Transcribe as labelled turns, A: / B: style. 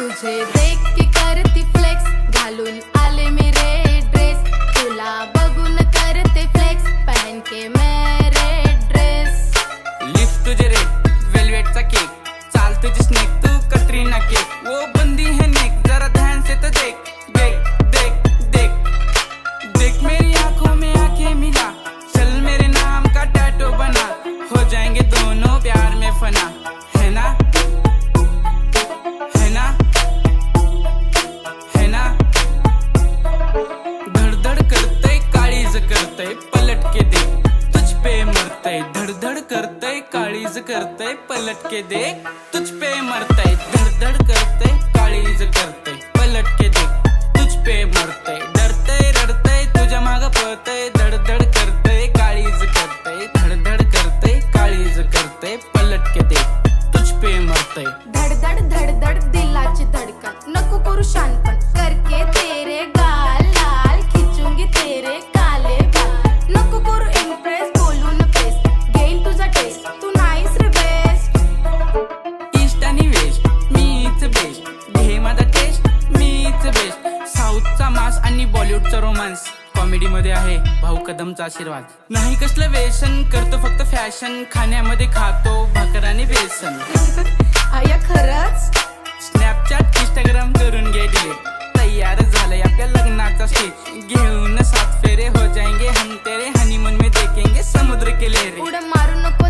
A: तुझे देख के करती फ्लेक्स घालून आले मी रेड ड्रेस तुला बघून करते फ्लेक्स पहन के मैं रेड ड्रेस
B: लिफ्ट तुझे रेड वेलवेटचा केक चाल तुझी स्नेक तू कटरीना केक वो बंदी है नेक जरा ध्यान से तो देख देख देख देख देख मेरी आंखों में आंखें मिला चल मेरे नाम का टैटू बना हो जाएंगे दोनों प्यार में फना है ना है ना है ना धड़ धड़ करते काळीज करते पलट के देख तुझ पे मरते धड़ धड़ करते काळीज करते पलट के देख तुझ पे मरते धड़ धड़ करते काळीज करते पलट के देख तुझ पे मरते डरते रडते तुझ्या माग पळते धड़ धड़ करते काळीज करते धड़ धड़ करते काळीज करते पलट के देख तुझ पे मरते
A: धडधड धडधड दिलाची धडकन नको करू शानपण करके तेरे गाल लाल खिचूंगी तेरे काले बाल नको करू इम्प्रेस बोलून पेस घेईन तुझा टेस्ट तू नाहीस रे बेस्ट
B: ईस्ट आणि वेस्ट मीच बेस्ट घे माझा टेस्ट मीच बेस्ट साऊथचा मास आणि बॉलिवूडचा रोमांस कॉमेडी मध्ये आहे भाऊ कदमचा आशीर्वाद नाही कसलं व्यसन करतो फक्त फॅशन खाण्यामध्ये खातो भाकर आणि बेसन
A: आया खरंच
B: स्नॅपचॅट इंस्टाग्राम करून घे डिलीट तयार झालंय आपल्या लग्नाचा स्टेज घेऊन 7 फेरे हो जाएंगे हम तेरे हनीमून में देखेंगे समुद्र के लहरे
A: उड्या मारू नको